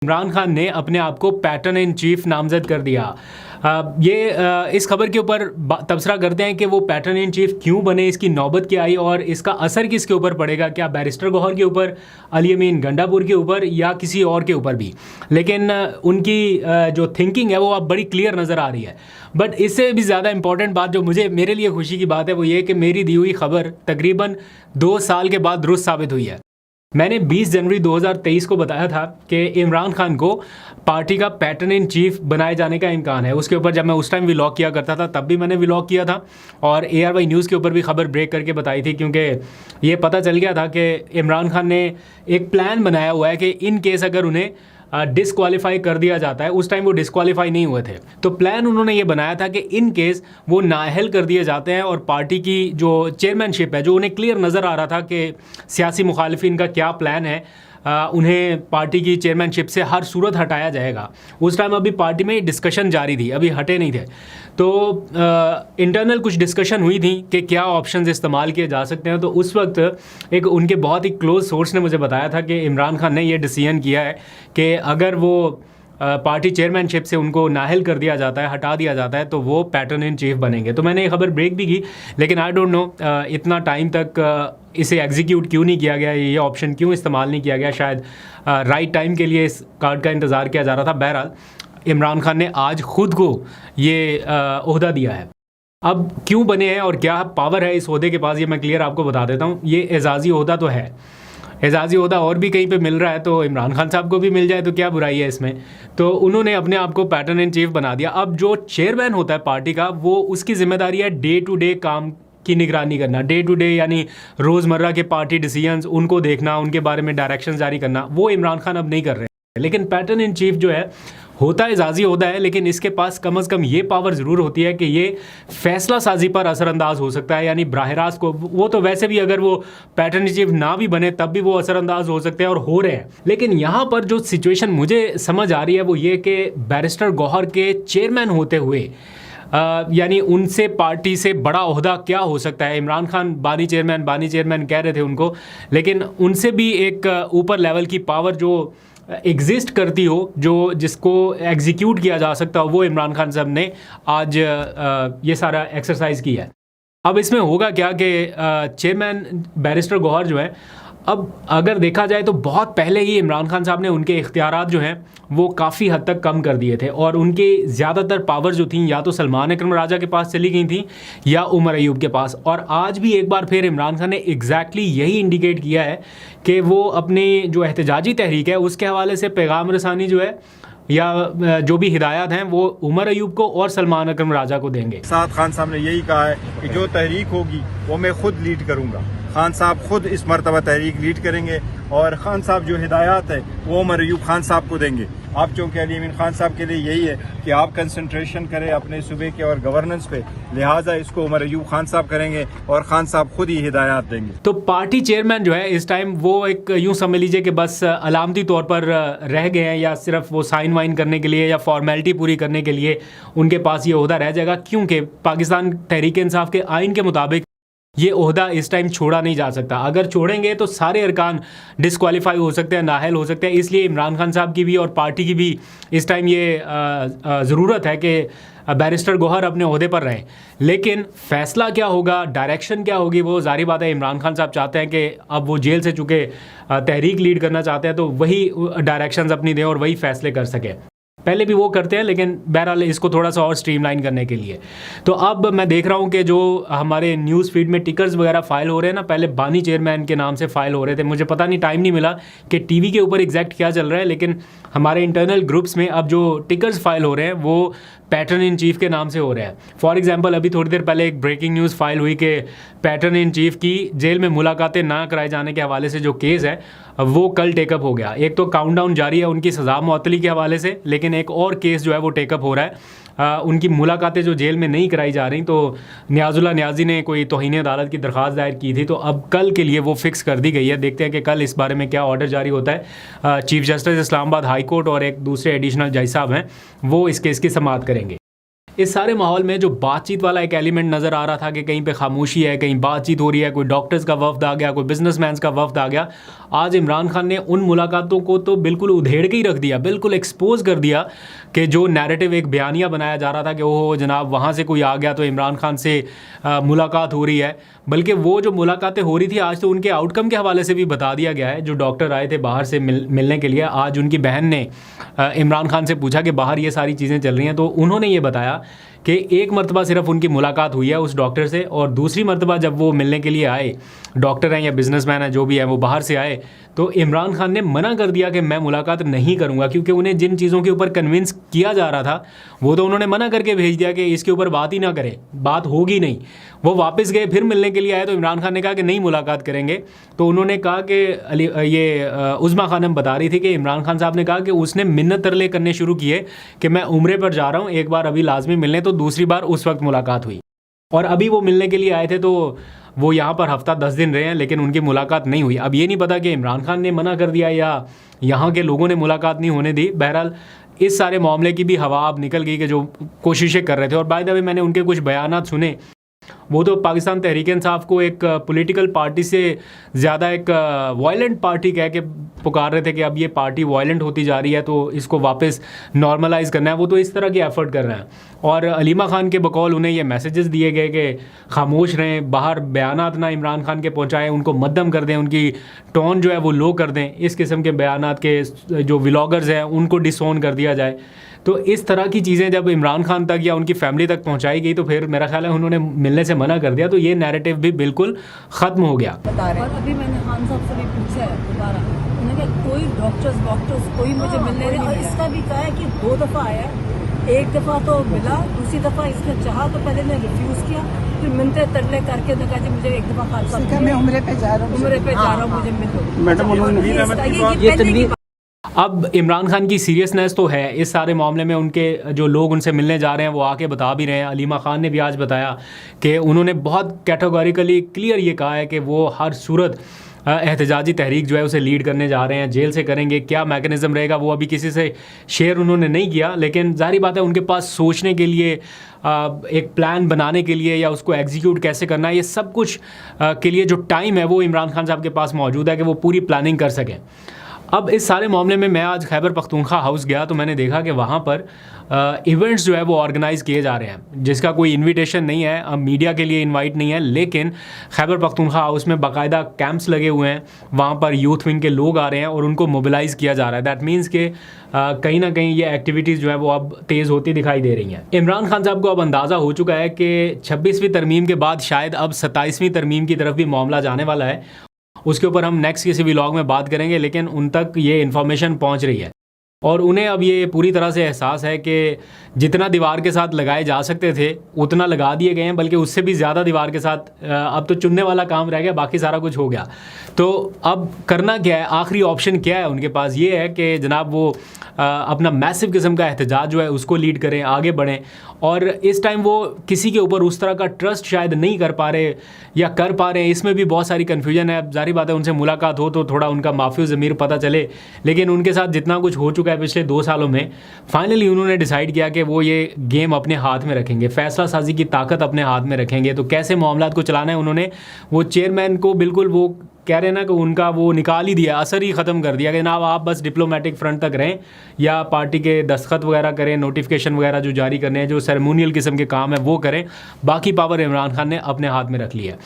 इमरान खान ने अपने आप को पैटर्न इन चीफ नामजद कर दिया। इस खबर के ऊपर तबसरा करते हैं कि वो पैटर्न इन चीफ क्यों बने, इसकी नौबत क्या आई और इसका असर किसके ऊपर पड़ेगा, क्या बैरिस्टर गौहर के ऊपर, अली अमीन गंडापुर के ऊपर या किसी और के ऊपर भी। लेकिन उनकी जो थिंकिंग है वो अब बड़ी क्लियर नज़र आ रही है। बट इससे भी ज़्यादा इंपॉर्टेंट बात जो मेरे लिए खुशी की बात है वो ये कि मेरी दी हुई खबर तकरीबन 2 साल के बाद दुरुस्त साबित हुई है। मैंने 20 जनवरी 2023 को बताया था कि इमरान खान को पार्टी का पैटर्न इन चीफ बनाए जाने का इम्कान है। उसके ऊपर जब मैं उस टाइम व्लॉग किया करता था तब भी मैंने व्लॉग किया था और ARY न्यूज़ के ऊपर भी खबर ब्रेक करके बताई थी, क्योंकि ये पता चल गया था कि इमरान खान ने एक प्लान बनाया हुआ है कि इन केस अगर उन्हें डिसक्वालीफाई कर दिया जाता है, उस टाइम वो डिसक्वालीफाई नहीं हुए थे, तो प्लान उन्होंने ये बनाया था कि इन केस वो नाअहल कर दिए जाते हैं और पार्टी की जो चेयरमैनशिप है, जो उन्हें क्लियर नज़र आ रहा था कि सियासी मुखालिफिन का क्या प्लान है, उन्हें पार्टी की चेयरमैनशिप से हर सूरत हटाया जाएगा। उस टाइम अभी पार्टी में डिस्कशन जारी थी, अभी हटे नहीं थे, तो इंटरनल कुछ डिस्कशन हुई थी कि क्या ऑप्शंस इस्तेमाल किए जा सकते हैं। तो उस वक्त एक उनके बहुत ही क्लोज सोर्स ने मुझे बताया था कि इमरान खान ने ये डिसीजन किया है कि अगर वो पार्टी चेयरमैनशिप से उनको नाअहल कर दिया जाता है, हटा दिया जाता है, तो वो पैटर्न इन चीफ बनेंगे। तो मैंने ये खबर ब्रेक भी की, लेकिन आई डोंट नो इतना टाइम तक इसे एग्जीक्यूट क्यों नहीं किया गया, ये ऑप्शन क्यों इस्तेमाल नहीं किया गया। शायद राइट टाइम के लिए इस कार्ड का इंतज़ार किया जा रहा था। बहरहाल इमरान खान ने आज खुद को ये ओहदा दिया है। अब क्यों बने हैं और क्या पावर है इस ओहदे के पास, ये मैं क्लियर आपको बता देता हूँ। ये एजाज़ी ओहदा तो है, एजाज़ी ओहदा और भी कहीं पे मिल रहा है, तो इमरान खान साहब को भी मिल जाए तो क्या बुराई है इसमें। तो उन्होंने अपने आप को पैटर्न इन चीफ बना दिया। अब जो चेयरमैन होता है पार्टी का, वो उसकी जिम्मेदारी है डे टू डे काम की निगरानी करना। डे टू डे यानी रोज़मर्रा के पार्टी डिसीजंस उनको देखना, उनके बारे में डायरेक्शन जारी करना, वो इमरान खान अब नहीं कर रहे हैं। लेकिन पैटर्न इन चीफ जो है होता है एजाज़ी होता है, लेकिन इसके पास कम अज़ कम ये पावर ज़रूर होती है कि ये फैसला साजी पर असरअंदाज हो सकता है। यानी बराह रास्त को, वो तो वैसे भी अगर वो पैटर्न इन चीफ ना भी बने तब भी वो असरअंदाज हो सकते हैं और हो रहे हैं। लेकिन यहाँ पर जो सिचुएशन मुझे समझ आ रही है वो ये कि बैरिस्टर गौहर के चेयरमैन होते हुए यानी उनसे पार्टी से बड़ा ओहदा क्या हो सकता है। इमरान खान बानी चेयरमैन कह रहे थे उनको, लेकिन उनसे भी एक ऊपर लेवल की पावर जो एग्जिस्ट करती हो, जो जिसको एग्जीक्यूट किया जा सकता हो, वो इमरान खान साहब ने आज ये सारा एक्सरसाइज किया है। अब इसमें होगा क्या कि चेयरमैन बैरिस्टर गौहर जो है, अब अगर देखा जाए तो बहुत पहले ही इमरान खान साहब ने उनके इख्तियारात जो हैं वो काफ़ी हद तक कम कर दिए थे और उनके ज़्यादातर पावर जो थी या तो सलमान अकरम राजा के पास चली गई थी या उमर अयूब के पास। और आज भी एक बार फिर इमरान खान ने एग्जैक्टली यही इंडिकेट किया है कि वो अपनी जो एहतजाजी तहरीक है उसके हवाले से पैगाम रसानी जो है या जो भी हिदायत हैं वो उमर अयूब को और सलमान अकरम राजा को देंगे। साथ खान साहब ने यही कहा है कि जो तहरीक होगी वो मैं खुद लीड करूंगा। खान साहब खुद इस मरतबा तहरीक लीड करेंगे और खान साहब जो हिदायत है वो उमर अयूब खान साहब को देंगे। आप चूँकि अली अमीन खान साहब के लिए यही है कि आप कंसंट्रेशन करें अपने सूबे के और गवर्नेंस पे, लिहाजा इसको उमर अयूब खान साहब करेंगे और खान साहब खुद ही हिदायत देंगे। तो पार्टी चेयरमैन जो है इस टाइम वो एक यूँ समझ लीजिए कि बस अलामती तौर पर रह गए हैं, या सिर्फ वो साइन वाइन करने के लिए या फॉर्मेलिटी पूरी करने के लिए उनके पास ये ओहदा रह जाएगा, क्योंकि पाकिस्तान तहरीक इंसाफ के आइन के मुताबिक ये ओहदा इस टाइम छोड़ा नहीं जा सकता। अगर छोड़ेंगे तो सारे अरकान डिसक्वालीफाई हो सकते हैं, नाअहल हो सकते हैं। इसलिए इमरान खान साहब की भी और पार्टी की भी इस टाइम ये ज़रूरत है कि बैरिस्टर गौहर अपने ओहदे पर रहें। लेकिन फ़ैसला क्या होगा, डायरेक्शन क्या होगी, वो जारी बात है इमरान खान साहब चाहते हैं कि अब वो जेल से चुके तहरीक लीड करना चाहते हैं, तो वही डायरेक्शंस अपनी दें और वही फ़ैसले कर सकें। पहले भी वो करते हैं, लेकिन बहरहाल इसको थोड़ा सा और स्ट्रीमलाइन करने के लिए। तो अब मैं देख रहा हूँ कि जो हमारे न्यूज़ फीड में टिकर्स वगैरह फ़ाइल हो रहे हैं ना, पहले बानी चेयरमैन के नाम से फ़ाइल हो रहे थे। मुझे पता नहीं, टाइम नहीं मिला कि टीवी के ऊपर एग्जैक्ट क्या चल रहा है, लेकिन हमारे इंटरनल ग्रुप्स में अब जो टिकर्स फाइल हो रहे हैं वो पैटर्न इन चीफ के नाम से हो रहे हैं। फॉर एग्जांपल अभी थोड़ी देर पहले एक ब्रेकिंग न्यूज़ फाइल हुई कि पैटर्न इन चीफ की जेल में मुलाकातें ना कराए जाने के हवाले से जो केस है वो कल टेकअप हो गया। एक तो काउंटडाउन जारी है उनकी सज़ा मुअत्तली के हवाले से, लेकिन एक और केस जो है वो टेकअप हो रहा है। उनकी मुलाकातें जो जेल में नहीं कराई जा रही, तो नियाजुल्लाह नियाज़ी ने कोई तौहीन अदालत की दरख्वास्त दायर की थी, तो अब कल के लिए वो फिक्स कर दी गई है। देखते हैं कि कल इस बारे में क्या ऑर्डर जारी होता है। Chief justice Islamabad high court और एक दूसरे एडिशनल जज साहब हैं वो इस केस की समाअत करेंगे। इस सारे माहौल में जो बातचीत वाला एक एलिमेंट नज़र आ रहा था कि कहीं पे खामोशी है, कहीं बातचीत हो रही है, कोई डॉक्टर्स का वफ्द आ गया, कोई बिजनेसमैन का वफ्द आ गया, आज इमरान खान ने उन मुलाकातों को तो बिल्कुल उधेड़ के ही रख दिया, बिल्कुल एक्सपोज कर दिया कि जो नैरेटिव एक बयानिया बनाया जा रहा था कि ओह जनाब वहाँ से कोई आ गया तो इमरान खान से मुलाकात हो रही है, बल्कि वो जो मुलाकातें हो रही थी आज तो उनके आउटकम के हवाले से भी बता दिया गया है। जो डॉक्टर आए थे बाहर से मिलने के लिए, आज उनकी बहन ने इमरान खान से पूछा कि बाहर ये सारी चीज़ें चल रही हैं, तो उन्होंने ये बताया कि एक मरतबा सिर्फ उनकी मुलाकात हुई है उस डॉक्टर से, और दूसरी मरतबा जब वो मिलने के लिए आए, डॉक्टर हैं या बिजनेसमैन हैं जो भी है, वो बाहर से आए तो इमरान खान ने मना कर दिया कि मैं मुलाकात नहीं करूंगा, क्योंकि उन्हें जिन चीज़ों के ऊपर कन्विंस किया जा रहा था वो तो उन्होंने मना करके भेज दिया कि इसके ऊपर बात ही ना करें, बात होगी नहीं। वो वापस गए, फिर मिलने के लिए आए तो इमरान खान ने कहा कि नहीं मुलाकात करेंगे। तो उन्होंने कहा कि ये उज़मा खानम बता रही थी कि इमरान खान साहब ने कहा कि उसने मिन्नत तरले करने शुरू किए कि मैं उम्रे पर जा रहा हूँ, एक बार अभी लाजमी मिलने, तो दूसरी बार उस वक्त मुलाकात हुई। और अभी वो मिलने के लिए आए थे तो वो यहाँ पर हफ्ता 10 दिन रहे हैं, लेकिन उनकी मुलाकात नहीं हुई। अब ये नहीं पता कि इमरान खान ने मना कर दिया या यहाँ के लोगों ने मुलाकात नहीं होने दी। बहरहाल इस सारे मामले की भी हवा अब निकल गई कि जो कोशिशें कर रहे थे। और बाय द वे मैंने उनके कुछ बयानात सुने, वो तो पाकिस्तान तहरीक इंसाफ को एक पॉलिटिकल पार्टी से ज़्यादा एक वायलेंट पार्टी कह के पुकार रहे थे कि अब ये पार्टी वायलेंट होती जा रही है तो इसको वापस नॉर्मलाइज़ करना है। वो तो इस तरह की एफर्ट कर रहे हैं। और अलीमा खान के बकौल उन्हें ये मैसेजेस दिए गए कि खामोश रहें, बाहर बयानात ना इमरान खान के पहुँचाएँ, उनको मद्दम कर दें, उनकी टोन जो है वो लो कर दें, इस किस्म के बयानात के जो व्लॉगर्स हैं उनको डिसोन कर दिया जाए। तो इस तरह की चीज़ें जब इमरान खान तक या उनकी फैमिली तक पहुंचाई गई तो फिर मेरा ख्याल है उन्होंने मिलने से मना कर दिया, तो ये नैरेटिव भी बिल्कुल ख़त्म हो गया। और अभी मैंने खान साहब से भी पूछा है दोबारा, उन्होंने कहा कोई डॉक्टर्स कोई मुझे मिलने नहीं। और इसका भी कहा है कि 2 दफ़ा आया, एक दफ़ा तो मिला, दूसरी दफ़ा इसने चाहा तो पहले ने रिफ्यूज़ किया, फिर मिलते तरले करके ने कहा जी मुझे एक दफ़ा खान साहब मैं उम्रे पे जा रहा हूँ मुझे मिलो। मैडम अब इमरान खान की सीरियसनेस तो है इस सारे मामले में, उनके जो लोग उनसे मिलने जा रहे हैं वो आके बता भी रहे हैं। अलीमा खान ने भी आज बताया कि उन्होंने बहुत कैटेगोरिकली क्लियर ये कहा है कि वो हर सूरत एहतजाजी तहरीक जो है उसे लीड करने जा रहे हैं। जेल से करेंगे, क्या मैकेनिज़्म रहेगा वो अभी किसी से शेयर उन्होंने नहीं किया, लेकिन जाहिर बात है उनके पास सोचने के लिए, एक प्लान बनाने के लिए या उसको एग्जीक्यूट कैसे करना है, ये सब कुछ के लिए जो टाइम है वो इमरान खान साहब के पास मौजूद है कि वो पूरी प्लानिंग कर सकें। अब इस सारे मामले में मैं आज खैबर पख्तूनख्वा हाउस गया तो मैंने देखा कि वहाँ पर इवेंट्स जो है वो ऑर्गेनाइज़ किए जा रहे हैं, जिसका कोई इनविटेशन नहीं है, अब मीडिया के लिए इनवाइट नहीं है, लेकिन खैबर पख्तूनख्वा हाउस में बाकायदा कैंप्स लगे हुए हैं, वहाँ पर यूथ विंग के लोग आ रहे हैं और उनको मोबिलाइज़ किया जा रहा है। दैट मीन्स कि कहीं ना कहीं ये एक्टिविटीज़ जो है वो अब तेज़ होती दिखाई दे रही हैं। इमरान खान साहब को अब अंदाज़ा हो चुका है कि 26वीं तरमीम के बाद शायद अब 27वीं तरमीम की तरफ भी मामला जाने वाला है। उसके ऊपर हम नेक्स्ट किसी व्लॉग में बात करेंगे, लेकिन उन तक ये इन्फॉर्मेशन पहुंच रही है और उन्हें अब ये पूरी तरह से एहसास है कि जितना दीवार के साथ लगाए जा सकते थे उतना लगा दिए गए हैं, बल्कि उससे भी ज़्यादा दीवार के साथ अब तो चुनने वाला काम रह गया, बाकी सारा कुछ हो गया। तो अब करना क्या है, आखिरी ऑप्शन क्या है उनके पास, ये है कि जनाब वो अपना मैसिव किस्म का एहतजाज जो है उसको लीड करें, आगे बढ़ें। और इस टाइम वो किसी के ऊपर उस तरह का ट्रस्ट शायद नहीं कर पा रहे या कर पा रहे हैं, इसमें भी बहुत सारी कन्फ्यूजन है। जाहिर बात है उनसे मुलाकात हो तो थोड़ा उनका माफी ज़मीर पता चले, लेकिन उनके साथ जितना कुछ हो चुका है पिछले 2 सालों में, फाइनली उन्होंने डिसाइड किया कि वो ये गेम अपने हाथ में रखेंगे, फ़ैसला साजी की ताकत अपने हाथ में रखेंगे। तो कैसे मामलात को चलाना है, उन्होंने वो चेयरमैन को बिल्कुल वो कह रहे हैं ना कि उनका वो निकाल ही दिया, असर ही ख़त्म कर दिया कि ना आप बस डिप्लोमेटिक फ्रंट तक रहें या पार्टी के दस्तखत वगैरह करें, नोटिफिकेशन वगैरह जो जारी करने हैं, जो सेरेमोनियल किस्म के काम है वो करें, बाकी पावर इमरान खान ने अपने हाथ में रख लिया है।